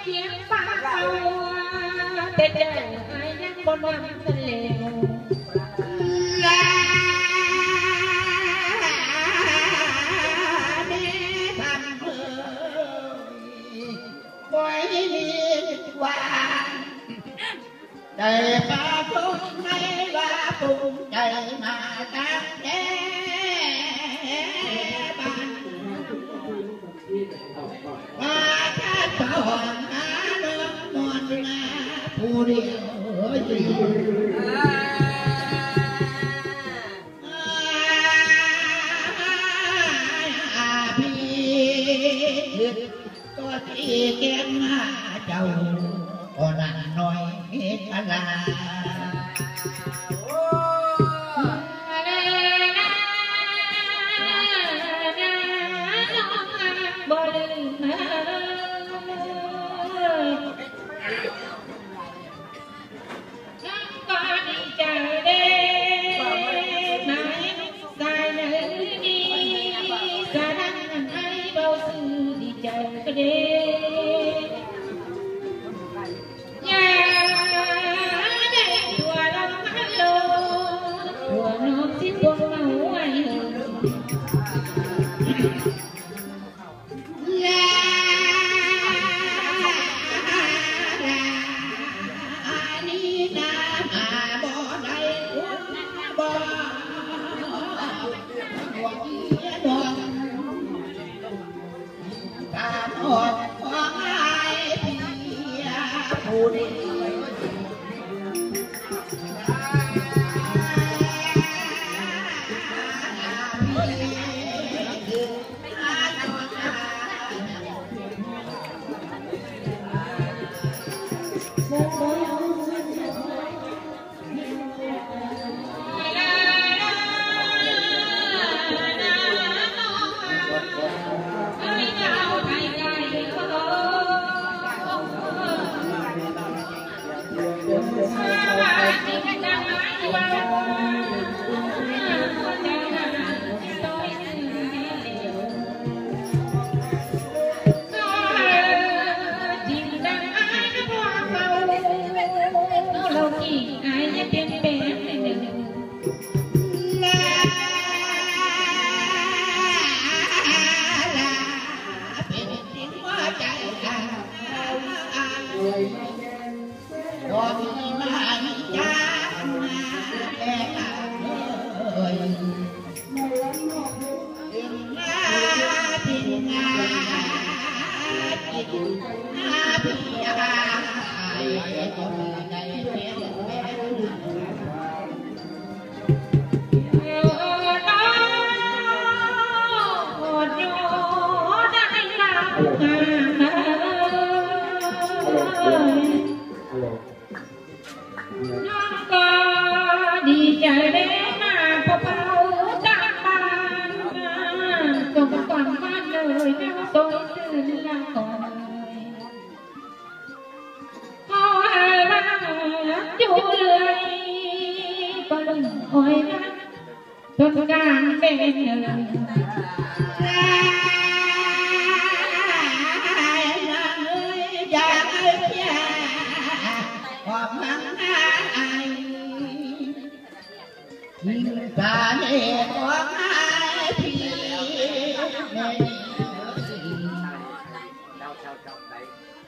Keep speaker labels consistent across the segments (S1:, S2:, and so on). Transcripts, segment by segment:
S1: เคียงฟ้าเขาแต่ใจยังบนวันทะเล
S2: ใจฟ้าฟุ้งไม่ว่าฟุ้งใจมาจากแดนบ้านว่าถ้าสอนหาเรื่องมวลนาผู้เดียวพี่ตัวที่เก่งหาเจ้าก็นั่นน้อยชลา
S1: บ่ลืมฉันก็ดีใจเด้นายสายเนื้อดีสาดังให้เบาซื่อดีใจก็เด้ดีใจได้มาพบเราจากบ้านส่งก่อนบ้านเลยแม่โซยตื่นละก่อนพอมาอยู่เลยก็ลุ่มคอยนะจนการเป็นเลย
S2: ตาเล่ของไอ้พี่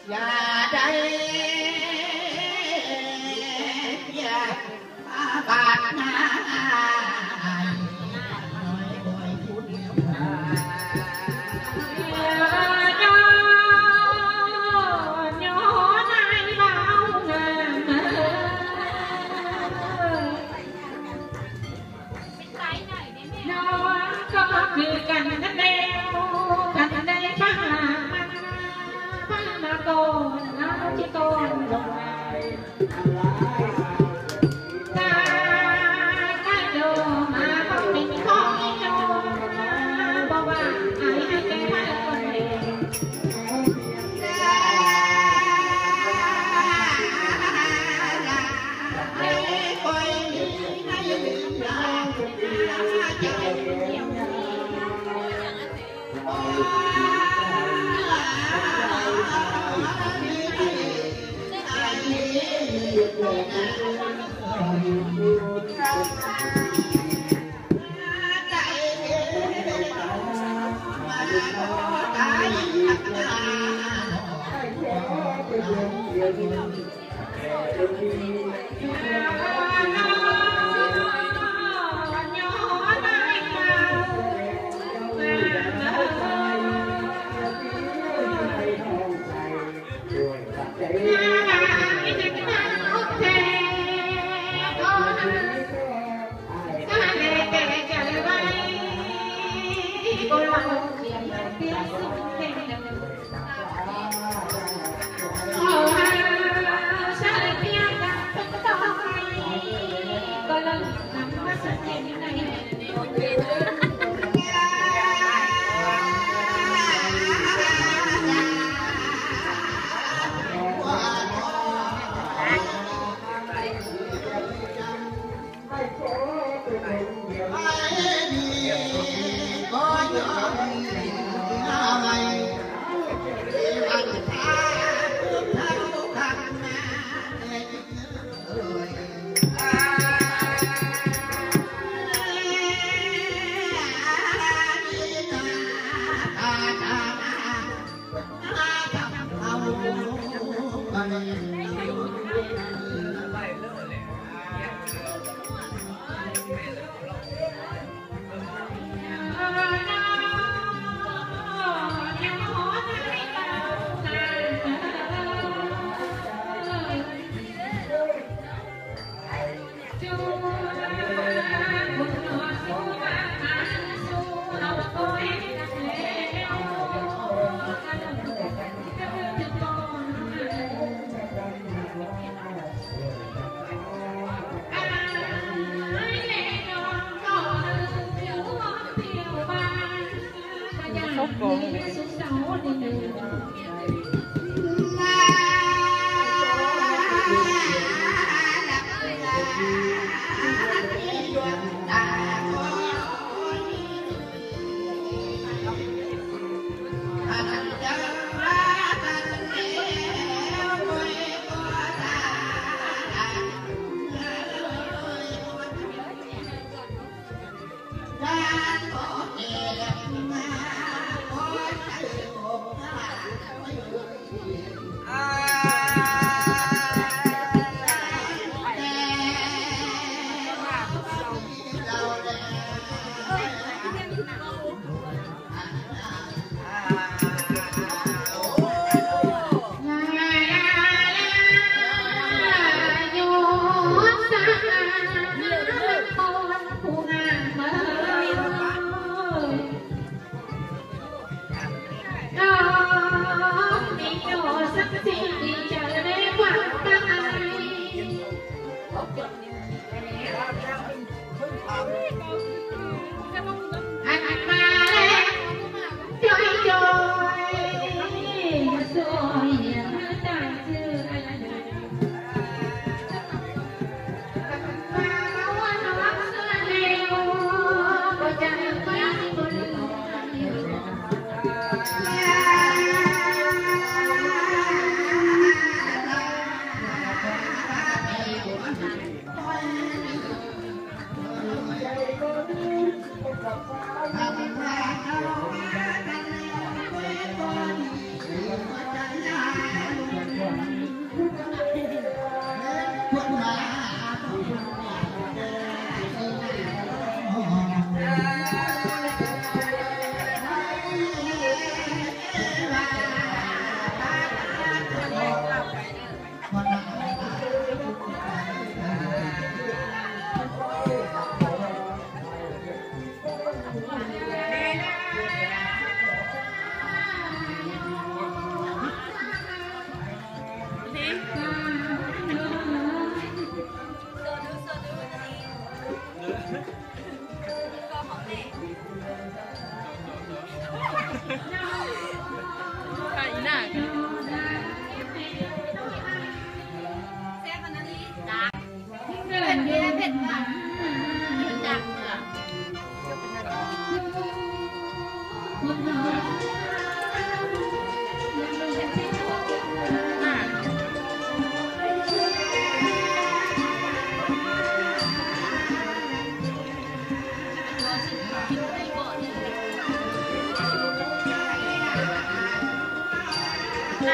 S2: อย่าได้อย่าบาดหน้าน้อยบ่อยพูด
S1: คือกันนั่นเองกันได้ป้ามาโกนน้ำที่โกนลงไปตาข้าโดมาบอกเป็นของไม่โดบอกว่าไอ้ให้แกมาคนเดียว
S2: เ
S1: Hãy subscribe cho kênh Ghiền Mì Gõ để không bỏ lỡ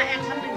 S3: แอคชั่นหนึ่ง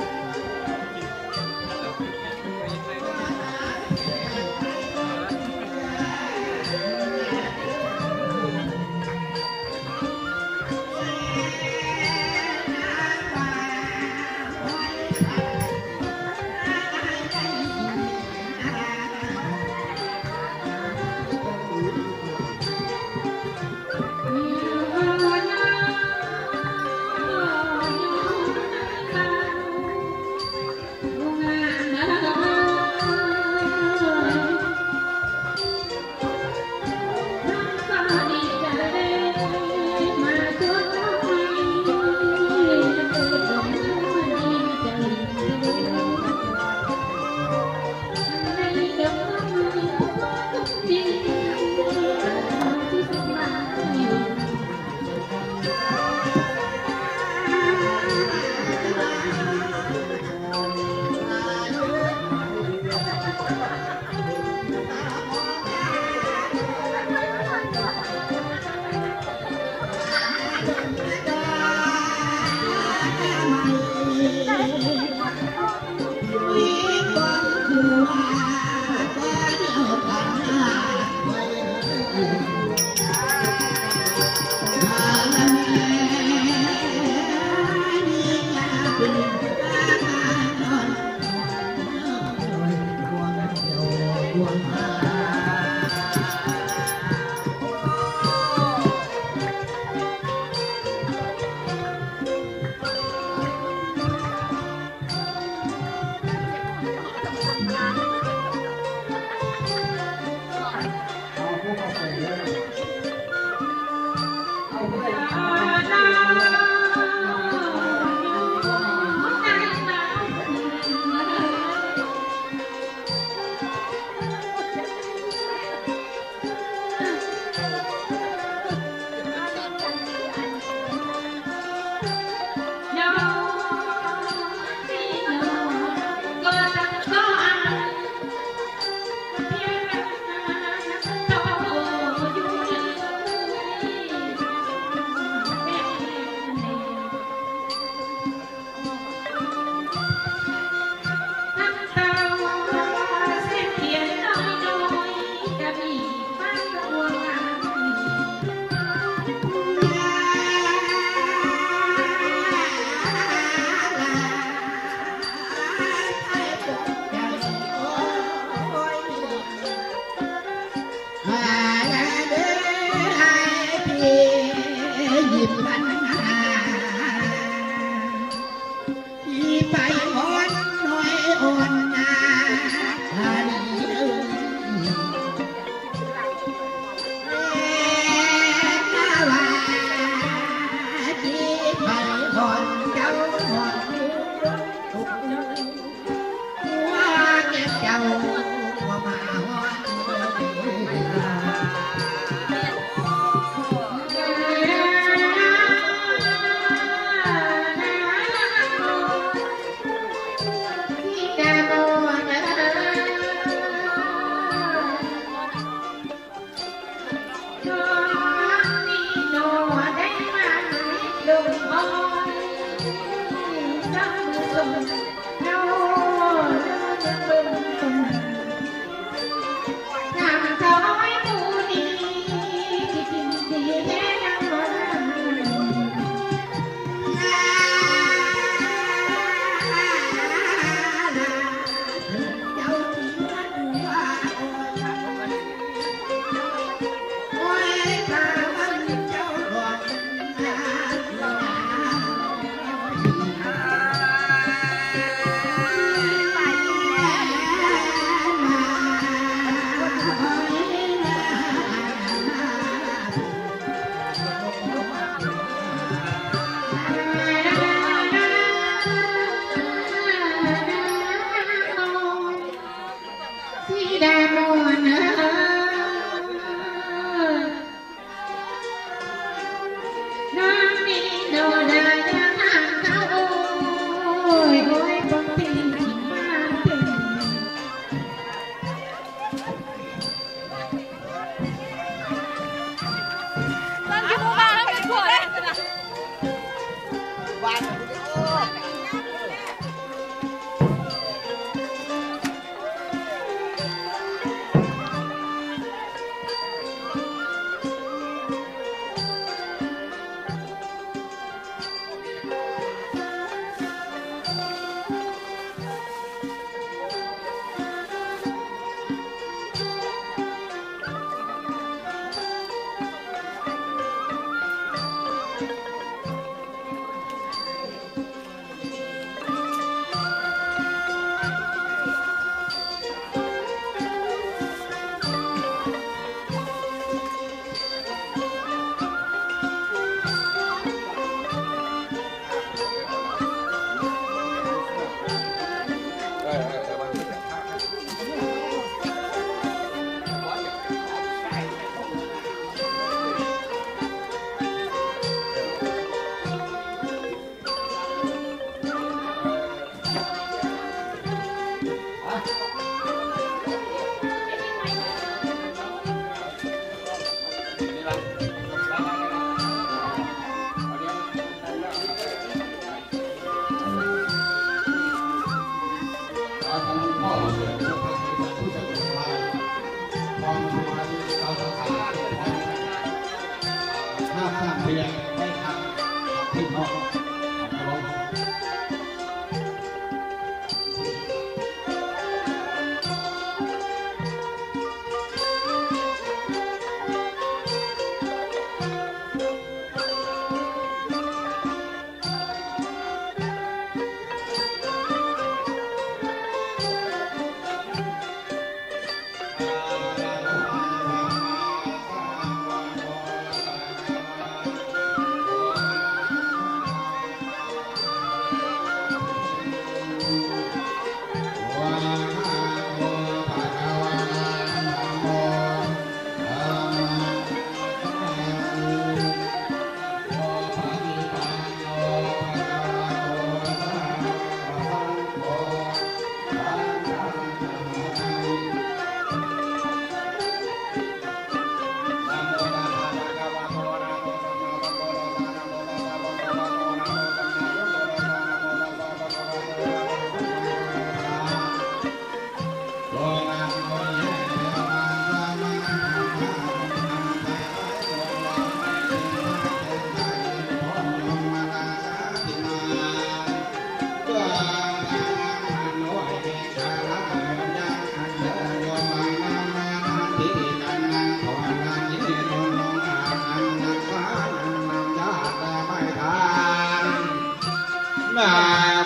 S2: Ôi
S3: สามเพียงไม่ทำที่นอกลง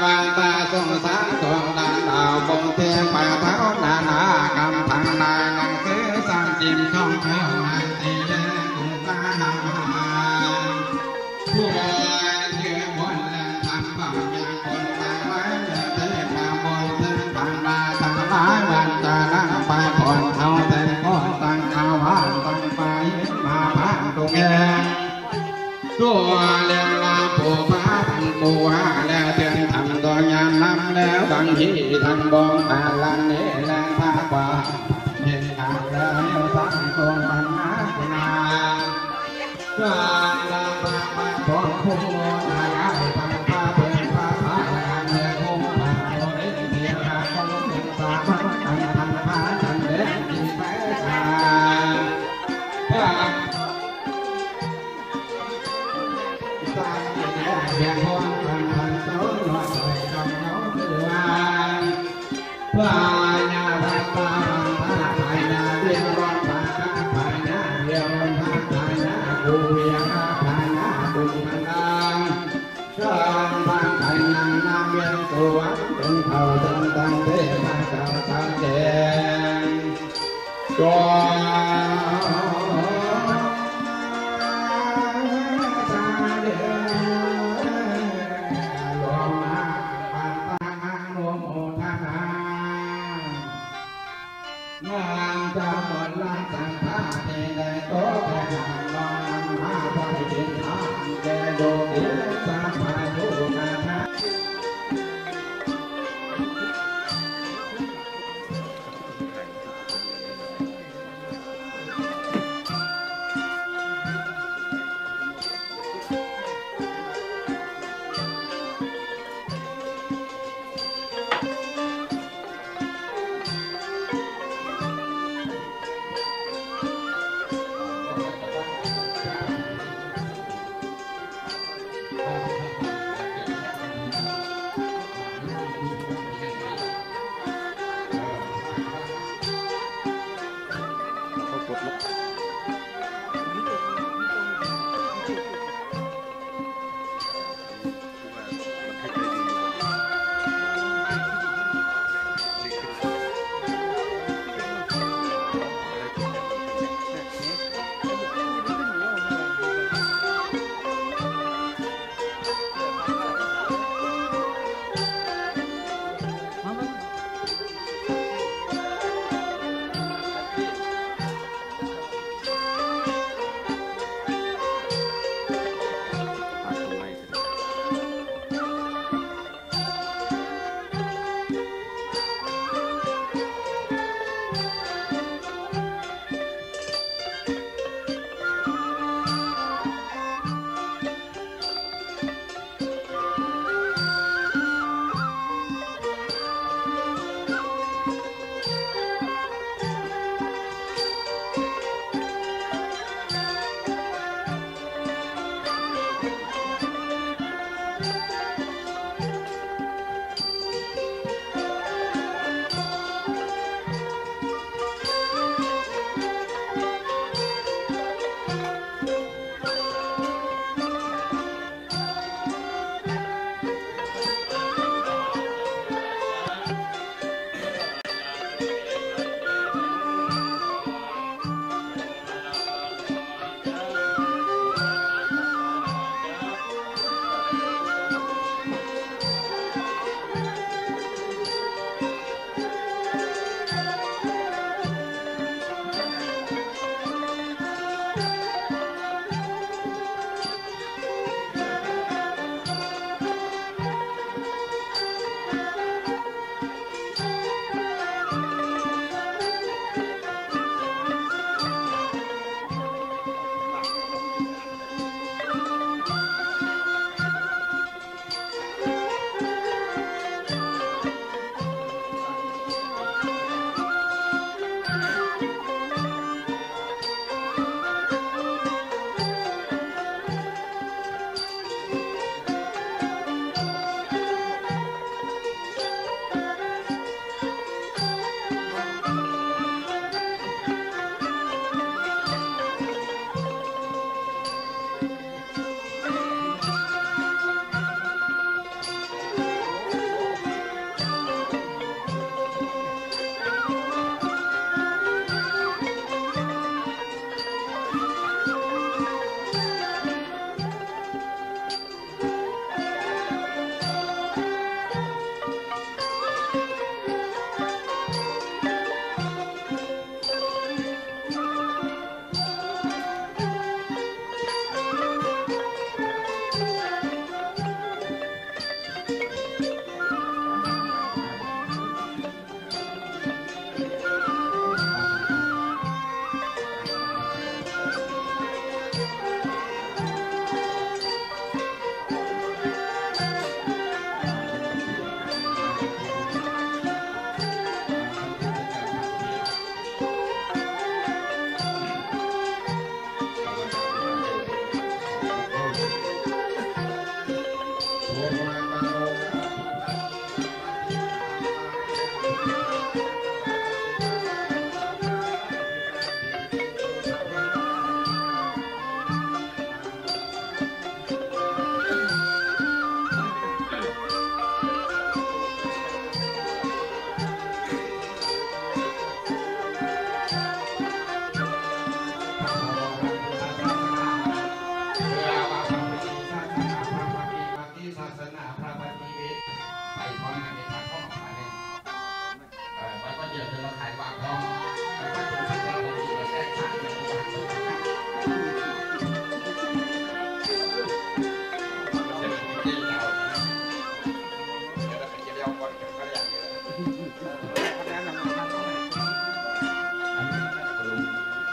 S3: บางตาสงสารทวงดังดาวบงเทียนป่าเท้านานากำทางนายหนังสือสร้างจิมท่องเที่ยวนายตีเล่นกุตานาผู้บริเชื่อบนแรงทำบางอย่างคนตายไว้เมื่อเทพมาบนถึงทางนาทางร้ายวันจะนั่งไปผ่อนเอาแต่ก้อนตั้งข้าวหานตั้งไปมาผ่านตรงแง่ตัวเลี้ยงลาผู้พาผู้หาแล้วเตือนทำตัวยามน้ำแล้วบางทีทำบองตาลันเนแรงพากว่าเห็นขาดแล้วสักคงปัญหาคุณาว่าลาบาบาพอคุ้มลาไอ้ปังพาเป็นพาพาการเมืองคุ้มพาโอเล่เดียราคงเป็นสามัญอันทำพาจันเด็กที่ไปกันเพียงคนพันเจ้าหน่อยจงเงาคือว่าญาบังปาบังพาไทยนาเดียวร้องพาข้าไทยนาเดียวร้องพาไทยนาดูเวียงข้าไทยนาดูมันดังช่างบางไทยนางนางเวียงตัวเป็นเผ่าตั้งตั้งเทมาเจ้าตาแดงตัว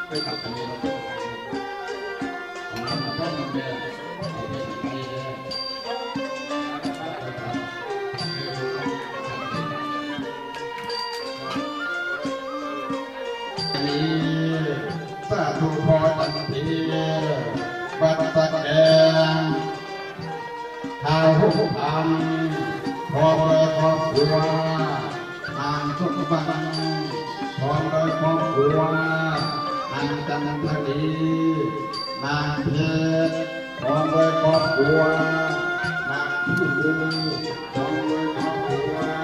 S3: ไปขับกันเลยของเรามาต้องมาเดินไปเลยสาธุพอตันทีบัดสักแดงข้าวหุบอันพอเลยครอบครัวทางทุกบังพร้อมโดยครอบครัวนางจันทรีนางเพชรพร้อมโดยครอบครัวนางผู้ดูพร้อมโดยครอบครัว